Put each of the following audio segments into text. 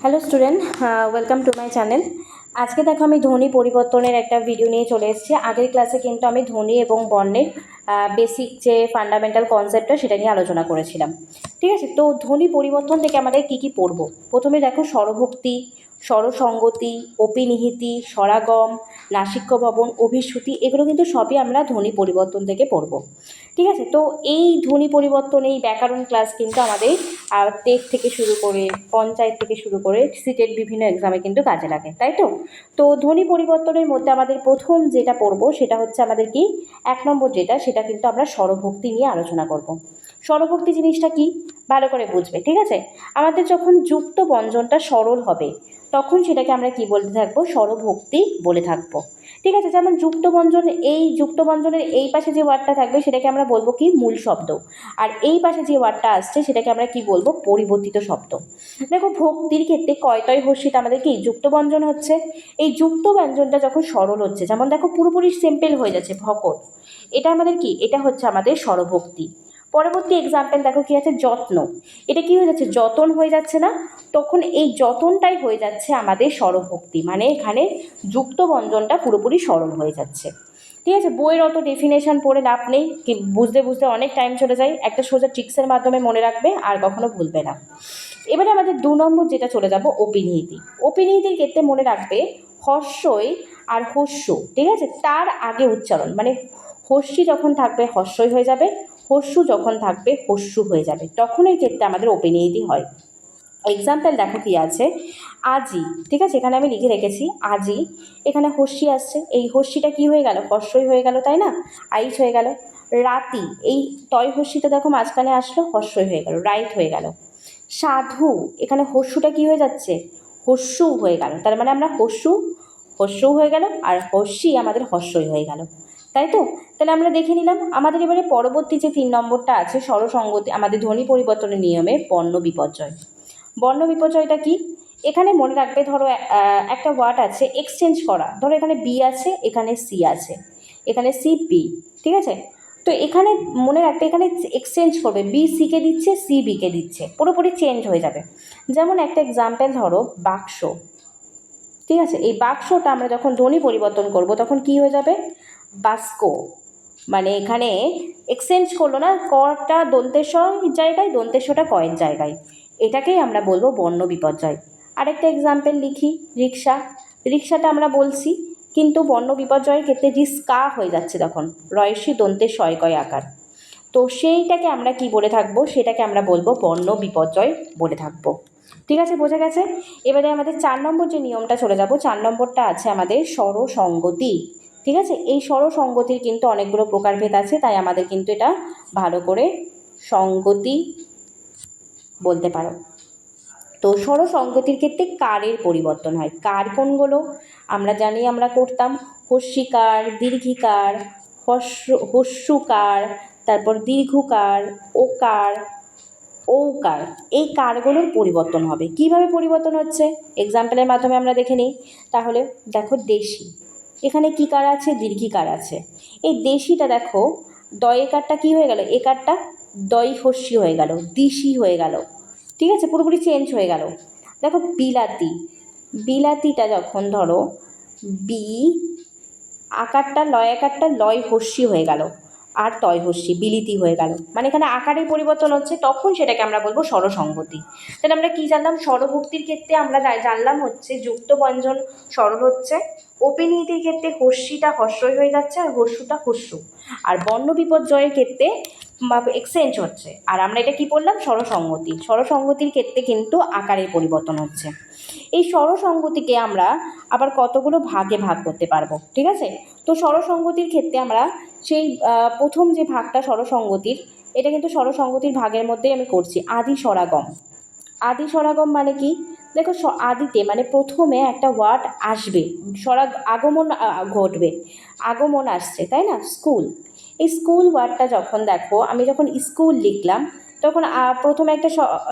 Hello student, welcome to my channel. আজকে দেখো আমি ধ্বনি পরিবর্তনের একটা ভিডিও নিয়ে চলে এসেছি। আগের ক্লাসে কিন্তু আমি ধ্বনি এবং বর্ণের বেসিক যে ফান্ডামেন্টাল কনসেপ্টটা সেটা নিয়ে আলোচনা করেছিলাম। ঠিক আছে, তো ধ্বনি পরিবর্তন থেকে আমাদের কি কি পড়বো? প্রথমে দেখো স্বরভক্তি, স্বরসঙ্গতি, অপিনিহিতি, স্বরাগম, নাসিক্য ভবন, অভিশ্রুতি, এগুলো কিন্তু সবই আমরা ধ্বনি পরিবর্তন থেকে পড়বো। ঠিক আছে, তো এই ধ্বনি পরিবর্তন, এই ব্যাকরণ ক্লাস কিন্তু আমাদের টেট থেকে শুরু করে পঞ্চায়েত থেকে শুরু করে সিটের বিভিন্ন এক্সামে কিন্তু কাজে লাগে, তাই তো? তো ধ্বনি পরিবর্তনের মধ্যে আমাদের প্রথম যেটা পড়বো সেটা হচ্ছে আমাদের কি 1 নম্বর যেটা, সেটা কিন্তু আমরা স্বরভক্তি নিয়ে আলোচনা করব। স্বরভক্তি জিনিসটা কি ভালো করে বুঝবে। ঠিক আছে, আমাদের যখন যুক্ত ব্যঞ্জনটা সরল হবে তখন সেটাকে আমরা কি বলতে থাকবো? স্বরভক্তি বলে থাকবো। ঠিক আছে, যেমন যুক্তবঞ্জন, এই যুক্তবঞ্জনের এই পাশে যে ওয়ার্ডটা থাকবে সেটাকে আমরা বলবো কি? মূল শব্দ। আর এই পাশে যে ওয়ার্ডটা আসছে সেটাকে আমরা কি বলবো? পরিবর্তিত শব্দ। দেখো, ভক্তির ক্ষেত্রে কয়তয় হর্ষিত আমাদের কি যুক্তবঞ্জন হচ্ছে। এই যুক্ত ব্যঞ্জনটা যখন সরল হচ্ছে, যেমন দেখো পুরোপুরি সিম্পল হয়ে যাচ্ছে ভকত, এটা আমাদের কি? এটা হচ্ছে আমাদের স্বরভক্তি। পরবর্তী এক্সাম্পল দেখো কি আছে? যত্ন। এটা কি হয়ে যাচ্ছে? যতন হয়ে যাচ্ছে না? তখন এই যতনটাই হয়ে যাচ্ছে আমাদের স্বরভক্তি, মানে এখানে যুক্ত ব্যঞ্জনটা পুরোপুরি সরল হয়ে যাচ্ছে। ঠিক আছে, বইয়ের অত ডেফিনেশন পড়ে লাভ নেই, কি বুঝতে বুঝতে অনেক টাইম চলে যায়। একটা সোজা ট্রিক্সের মাধ্যমে মনে রাখবে, আর কখনো ভুলবে না। এবারে আমাদের 2 নম্বর যেটা চলে যাব, অপিনিহিতি। অপিনিহিতির ক্ষেত্রে মনে রাখবে হর্ষই আর হস্য, ঠিক আছে, তার আগে উচ্চারণ, মানে হস্যি যখন থাকবে হর্ষই হয়ে যাবে, হস্যু যখন থাকবে হস্যু হয়ে যাবে, তখন এর ক্ষেত্রে আমাদের অপিনিহিতি হয়। এক্সাম্পল দেখো কি আছে? আজি, ঠিক আছে, এখানে আমি লিখে রেখেছি আজি, এখানে হস্যি আসছে, এই হস্যিটা কি হয়ে গেল? হর্ষই হয়ে গেল, তাই না? আইস হয়ে গেল। রাতি, এই তয় হস্যিটা দেখো মাঝখানে আসলো, হর্ষই হয়ে গেল, রাইট হয়ে গেল। সাধু, এখানে হস্যুটা কি হয়ে যাচ্ছে? হস্যু হয়ে গেল, তার মানে আমরা হস্যু হস্যু হয়ে গেল, আর হস্যি আমাদের হর্ষই হয়ে গেল, তাই তো? তাহলে আমরা দেখে নিলাম। আমাদের এবারে পরবর্তী যে 3 নম্বরটা আছে, স্বরসঙ্গতি, আমাদের ধ্বনি পরিবর্তনের নিয়মে বর্ণ বিপর্যয়। বর্ণ বিপর্যয়টা কি? এখানে মনে রাখবে, ধরো একটা ওয়ার্ড আছে এক্সচেঞ্জ করা, ধরো এখানে বি আছে, এখানে সি আছে, এখানে সি বি, ঠিক আছে, তো এখানে মনে রাখবে এখানে এক্সচেঞ্জ করবে, বি সিকে দিচ্ছে, সি বিকে দিচ্ছে, পুরোপুরি চেঞ্জ হয়ে যাবে। যেমন একটা এক্সাম্পল ধরো বাক্স, ঠিক আছে, এই বাক্সটা আমরা যখন ধ্বনি পরিবর্তন করব তখন কি হয়ে যাবে? বাস্ক। মানে এখানে এক্সচেঞ্জ করলো না, কটা দন্তেশ জায়গায়, দন্তেশটা কয়ের জায়গায়, এটাকেই আমরা বলবো বর্ণ বিপর্যয়। আরেকটা এক্সাম্পল লিখি, রিক্সা। রিক্সাটা আমরা বলছি, কিন্তু বর্ণ বিপর্যয়ের ক্ষেত্রে রিস্কা হয়ে যাচ্ছে তখন, রয়সী দন্তে শয় কয় আকার, তো সেইটাকে আমরা কি বলে থাকবো? সেটাকে আমরা বলবো বর্ণ বিপর্যয় বলে থাকবো। ঠিক আছে, বোঝা গেছে? এবারে আমাদের 4 নম্বর যে নিয়মটা চলে যাব, 4 নম্বরটা আছে আমাদের স্বরসঙ্গতি। ঠিক আছে, এই স্বরসঙ্গতির কিন্তু অনেকগুলো প্রকারভেদ আছে, তাই আমাদের কিন্তু এটা ভালো করে সঙ্গতি বলতে পারো। তো স্বরসঙ্গতির ক্ষেত্রে কারের পরিবর্তন হয়। কার কোনগুলো? আমরা জানি, আমরা করতাম হস্যিকার, দীর্ঘিকার, হস্যুকার, তারপর দীর্ঘকার, ওকার, ঔকার, এই কারগুলোর পরিবর্তন হবে। কিভাবে পরিবর্তন হচ্ছে এক্সাম্পলের মাধ্যমে আমরা দেখে নিই। তাহলে দেখো দেশি, এখানে কী কার আছে? দীর্ঘিকার আছে। এই দেশিটা দেখো, দয়েকারটা কী হয়ে গেল? একারটা দই হস্যি হয়ে গেল, দিশি হয়ে গেল, ঠিক আছে, পুরোপুরি চেঞ্জ হয়ে গেল। দেখো বিলাতি, বিলাতিটা যখন ধরো বি আকারটা লয়, আকারটা লয় হস্যি হয়ে গেল, আর তয় হস্যি বিলিতি হয়ে গেল, মানে এখানে আকারের পরিবর্তন হচ্ছে, তখন সেটাকে আমরা বলবো স্বরসঙ্গতি। তাহলে আমরা কি জানলাম? স্বরভক্তির ক্ষেত্রে আমরা জানলাম হচ্ছে যুক্ত ব্যঞ্জন সরল হচ্ছে, অপিনিহিতির ক্ষেত্রে হস্যিটা হর্ষই হয়ে যাচ্ছে, আর হস্যুটা হস্যু, আর বর্ণ বিপর্যয়ের ক্ষেত্রে এক্সচেঞ্জ হচ্ছে। আর আমরা এটা কি বললাম? স্বরসঙ্গতি। স্বরসঙ্গতির ক্ষেত্রে কিন্তু আকারের পরিবর্তন হচ্ছে। এই স্বরসঙ্গতিকে আমরা আবার কতগুলো ভাগে ভাগ করতে পারবো, ঠিক আছে? তো স্বরসঙ্গতির ক্ষেত্রে আমরা সেই প্রথম যে ভাগটা স্বরসঙ্গতির, এটা কিন্তু স্বরসঙ্গতির ভাগের মধ্যেই আমি করছি, আদি স্বরাগম। আদি স্বরাগম মানে কি? দেখো, আদিতে মানে প্রথমে একটা ওয়ার্ড আসবে, আগমন ঘটবে, আগমন আসছে, তাই না? স্কুল, এই স্কুল ওয়ার্ডটা যখন দেখো, আমি যখন স্কুল লিখলাম তখন প্রথমে একটা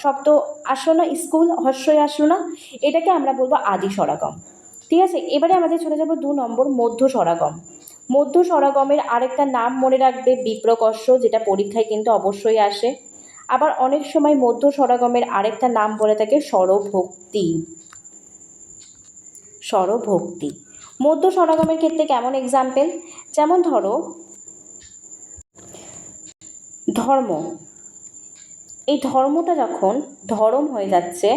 শব্দ আসলো না, স্কুল, হর্ষই আসলো না, এটাকে আমরা বলবো আদি স্বরাগম। ঠিক আছে, এবারে আমাদের চলে যাব 2 নম্বর, মধ্য স্বরাগম। মধ্য স্বরাগমের আরেকটা নাম মনে রাখবে, বিপ্রকর্ষ, যেটা পরীক্ষায় কিন্তু অবশ্যই আসে। আবার অনেক সময় মধ্য স্বরাগমের আরেকটা নাম বলে থাকে স্বরভক্তি। স্বরভক্তি। মধ্য স্বরাগমের ক্ষেত্রে কেমন এক্সাম্পল, যেমন ধরো ধর্ম, এই ধর্মটা যখন ধরম হয়ে যাচ্ছে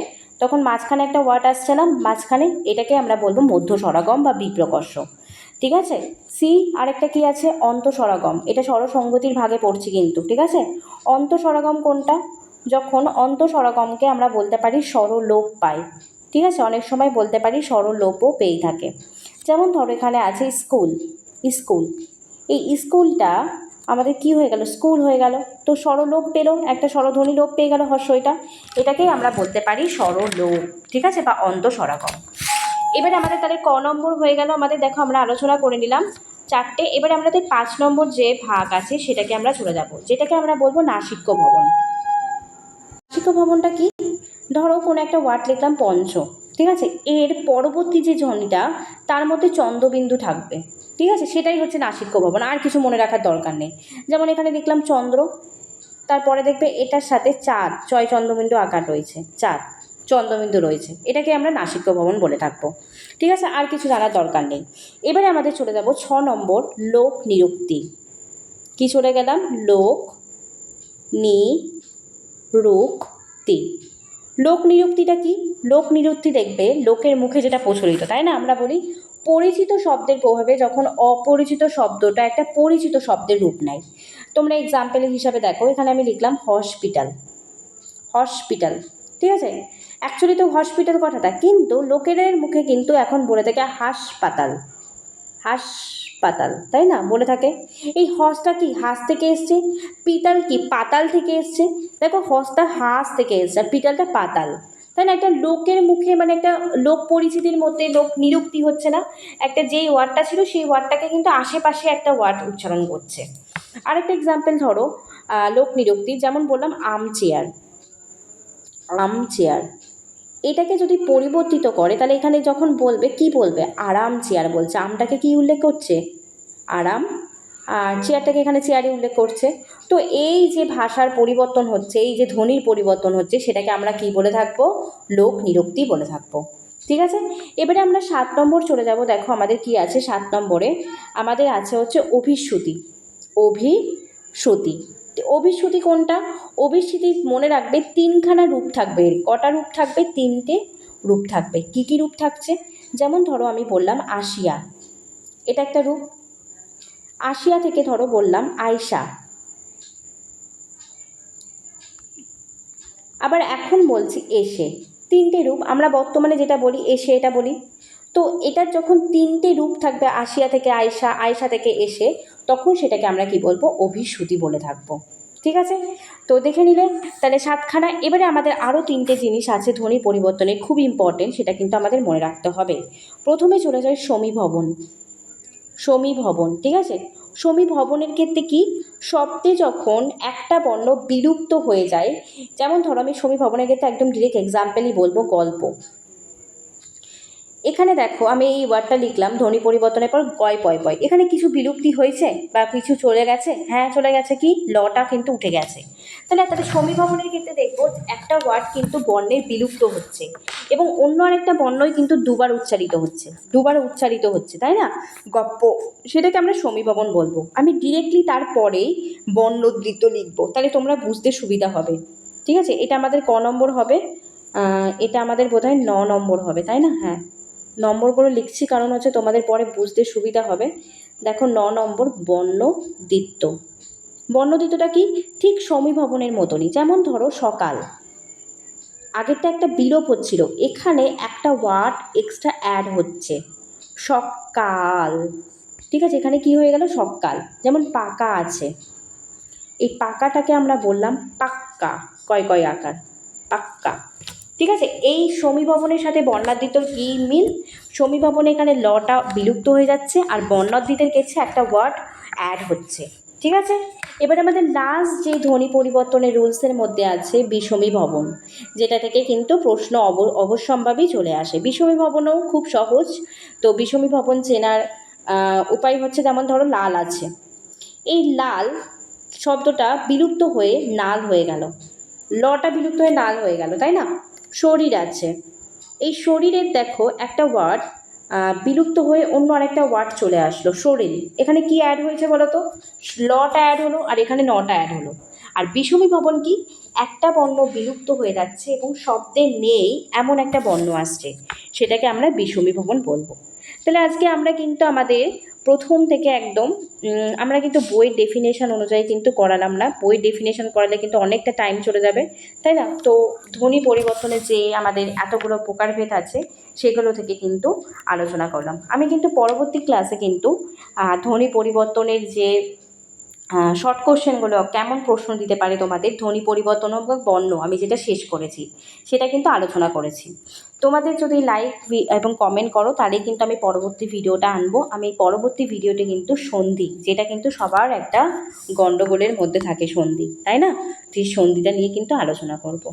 তখন মাঝখানে একটা ওয়ার্ড আসছে না, মাঝখানে, এটাকে আমরা বলবো মধ্য স্বরাগম বা বিপ্রকর্ষ। ঠিক আছে। সি আরেকটা কি আছে, অন্তঃস্বরাগম, এটা স্বরসংগতির ভাগে পড়ছি কিন্তু, ঠিক আছে। অন্তঃস্বরাগম কোনটা, যখন অন্তঃস্বরাগমকে আমরা বলতে পারি স্বরলোপ পায়, ঠিক আছে, অনেক সময় বলতে পারি স্বরলোপও পেয়ে থাকে। যেমন ধরো এখানে আছে স্কুল, স্কুল, এই স্কুলটা আমাদের কি হয়ে গেল, স্কুল হয়ে গেল, তো স্বরলোপ পেলো, একটা স্বরধ্বনি লোপ পেয়ে গেল হর্ষইটা, এটাকেই আমরা বলতে পারি স্বরলোপ, ঠিক আছে, বা অন্তঃস্বরাগম। এবারে আমাদের তাহলে ক নম্বর হয়ে গেল আমাদের, দেখো আমরা আলোচনা করে নিলাম চারটে। এবারে আমাদের 5 নম্বর যে ভাগ আছে সেটাকে আমরা চলে যাব, যেটাকে আমরা বলবো নাসিক্য ভবন। নাসিক্য ভবনটা কি, ধরো কোনো একটা ওয়ার্ড লিখলাম পঞ্চ, ঠিক আছে, এর পরবর্তী যে ধ্বনিটা তার মধ্যে চন্দ্রবিন্দু থাকবে, ঠিক আছে, সেটাই হচ্ছে নাসিক্য ভবন, আর কিছু মনে রাখার দরকার নেই। যেমন এখানে লিখলাম চন্দ্র, তারপরে দেখবে এটার সাথে চাঁদ, ছয় চন্দ্রবিন্দু আকার রয়েছে, চাঁদ চন্দ্রবিন্দু রয়েছে, এটাকে আমরা নাসিক্য ভবন বলে থাকবো, ঠিক আছে, আর কিছু জানার দরকার নেই। এবারে আমাদের চলে যাব 6 নম্বর, লোক নিরুক্তি। কি চলে গেলাম, লোক নিরুক্তি। লোক নিরুক্তিটা কি, লোক নিরুক্তি দেখবে লোকের মুখে যেটা প্রচলিত, তাই না, আমরা বলি পরিচিত শব্দের প্রভাবে যখন অপরিচিত শব্দটা একটা পরিচিত শব্দের রূপ নেয়। তোমরা এক্সাম্পল হিসাবে দেখো, এখানে আমি লিখলাম হসপিটাল, হসপিটাল, ঠিক আছে, অ্যাকচুয়ালি তো হসপিটাল কথাটা, কিন্তু লোকেদের মুখে কিন্তু এখন বলে থাকে হাসপাতাল, হাসপাতাল, তাই না, বলে থাকে। এই হসটা কি, হাঁস থেকে এসছে, পিতাল কি, পাতাল থেকে এসছে, দেখো হসটা হাঁস থেকে এসছে আর পিতালটা পাতাল, তাই না, একটা লোকের মুখে মানে একটা লোক পরিচিতির মধ্যে লোক নিরুক্তি হচ্ছে না, একটা যেই ওয়ার্ডটা ছিল সেই ওয়ার্ডটাকে কিন্তু আশেপাশে একটা ওয়ার্ড উচ্চারণ করছে। আরেকটা এক্সাম্পল ধরো লোক নিরুক্তি, যেমন বললাম আম চেয়ার, আম চেয়ার, এটাকে যদি পরিবর্তিত করে তাহলে এখানে যখন বলবে কি বলবে, আরাম চেয়ার বলছে, আমটাকে কি উল্লেখ করছে, আরাম, আর চেয়ারটাকে এখানে চেয়ারই উল্লেখ করছে। তো এই যে ভাষার পরিবর্তন হচ্ছে, এই যে ধ্বনির পরিবর্তন হচ্ছে, সেটাকে আমরা কি বলে থাকবো, লোক নিরুক্তি বলে থাকবো, ঠিক আছে। এবারে আমরা 7 নম্বর চলে যাব, দেখো আমাদের কি আছে 7 নম্বরে, আমাদের আছে হচ্ছে অভিশ্রুতি, অভিশ্রুতি। অভিশ্রুতি কোনটা, অভিশ্রুতি মনে রাখবে 3খানা রূপ থাকবে, কটা রূপ থাকবে, 3টে রূপ থাকবে। কি কি রূপ থাকছে, যেমন ধরো আমি বললাম আসিয়া, এটা একটা রূপ, আসিয়া থেকে ধরো বললাম আয়সা, আবার এখন বলছি এসে, 3টে রূপ, আমরা বর্তমানে যেটা বলি এসে, এটা বলি। তো এটার যখন 3টে রূপ থাকবে, আসিয়া থেকে আয়সা, আয়সা থেকে এসে, তখন সেটাকে আমরা কি বলবো, অভিশ্রুতি বলে থাকবো, ঠিক আছে। তো দেখে নিলে তাহলে 7খানা। এবারে আমাদের আরও 3টে জিনিস আছে ধ্বনি পরিবর্তনের, খুব ইম্পর্টেন্ট, সেটা কিন্তু আমাদের মনে রাখতে হবে। প্রথমে চলে যায় সমীভবন, সমীভবন, ঠিক আছে। সমীভবনের ক্ষেত্রে কি, শব্দে যখন একটা বর্ণ বিলুপ্ত হয়ে যায়, যেমন ধরো আমি সমীভবনের ক্ষেত্রে একদম ডিরেক্ট এক্সাম্পলই বলবো, গল্প। এখানে দেখো আমি এই ওয়ার্ডটা লিখলাম ধ্বনি পরিবর্তনের পর গয় পয় পয়, এখানে কিছু বিলুপ্তি হয়েছে বা কিছু চলে গেছে, হ্যাঁ চলে গেছে, কি লটা কিন্তু উঠে গেছে। তাহলে সমীভবনের ক্ষেত্রে দেখবো একটা ওয়ার্ড কিন্তু বর্ণের বিলুপ্ত হচ্ছে এবং অন্য আরেকটা বর্ণই কিন্তু দুবার উচ্চারিত হচ্ছে, দুবার উচ্চারিত হচ্ছে, তাই না, গপ্প, সেটাকে আমরা সমীভবন বলবো। আমি ডিরেক্টলি তারপরেই বর্ণোদ্ধৃত লিখবো, তাহলে তোমরা বুঝতে সুবিধা হবে, ঠিক আছে। এটা আমাদের ক নম্বর হবে, এটা আমাদের বোধহয় 9 নম্বর হবে, তাই না, হ্যাঁ নম্বরগুলো লিখছি কারণ হচ্ছে তোমাদের পরে বুঝতে সুবিধা হবে। দেখো 9 নম্বর বর্ণদ্বিত্ব। বর্ণদ্বিত্বটা কি, ঠিক সমীভবনের মতনই, যেমন ধরো সকাল, আগেরটা একটা বিলোপ হচ্ছিল, এখানে একটা ওয়ার্ড এক্সট্রা অ্যাড হচ্ছে, সকাল, ঠিক আছে, এখানে কি হয়ে গেল, সকাল। যেমন পাকা আছে, এই পাকাটাকে আমরা বললাম পাক্কা, কয় কয় আকার, পাক্কা, ঠিক আছে। এই সমীভবনের সাথে বর্ণাদ্বিতর কী মিল, সমীভবনে এখানে লটা বিলুপ্ত হয়ে যাচ্ছে আর বর্ণাদ্বিতের কাছে একটা ওয়ার্ড অ্যাড হচ্ছে, ঠিক আছে। এবার আমাদের লাস্ট যে ধ্বনি পরিবর্তনের রুলসের মধ্যে আছে বিষমীভবন, যেটা থেকে কিন্তু প্রশ্ন অবশ্যম্ভাবী চলে আসে। বিষমীভবনও খুব সহজ, তো বিষমীভবন চেনার উপায় হচ্ছে, যেমন ধরো লাল আছে, এই লাল শব্দটা বিলুপ্ত হয়ে নাল হয়ে গেল, লটা বিলুপ্ত হয়ে নাল হয়ে গেল, তাই না। শরীর আছে, এই শরীরের দেখো একটা ওয়ার্ড বিলুপ্ত হয়ে অন্য আরেকটা ওয়ার্ড চলে আসলো, সোরেল। এখানে কি অ্যাড হয়েছে বলো তো? লটা অ্যাড হলো আর এখানে নটা অ্যাড হলো। আর বিষমী ভবন কি? একটা বর্ণ বিলুপ্ত হয়ে যাচ্ছে এবং শব্দে নেই এমন একটা বর্ণ আসছে, সেটাকে আমরা বিষমী ভবন বলবো। তাহলে আজকে আমরা কিন্তু আমাদের প্রথম থেকে একদম আমরা কিন্তু বইয়ের ডেফিনেশন অনুযায়ী কিন্তু করালাম না। বইয়ের ডেফিনেশন করালে কিন্তু অনেকটা টাইম চলে যাবে, তাই না? তো ধ্বনি পরিবর্তনের যে আমাদের এতগুলো প্রকারভেদ আছে সেগুলো থেকে কিন্তু আলোচনা করলাম। আমি কিন্তু পরবর্তী ক্লাসে কিন্তু ধ্বনি পরিবর্তনের যে শর্ট কোশ্চেনগুলো কেমন প্রশ্ন দিতে পারে তোমাদের, ধ্বনি পরিবর্তন বা বর্ণ আমি যেটা শেষ করেছি সেটা কিন্তু আলোচনা করেছি। তোমাদের যদি লাইক এবং কমেন্ট করো তাহলেই কিন্তু আমি পরবর্তী ভিডিওটা আনবো। আমি পরবর্তী ভিডিওতে কিন্তু সন্ধি, যেটা কিন্তু সবার একটা গণ্ডগোলের মধ্যে থাকে সন্ধি, তাই না? সেই সন্ধিটা নিয়ে কিন্তু আলোচনা করব।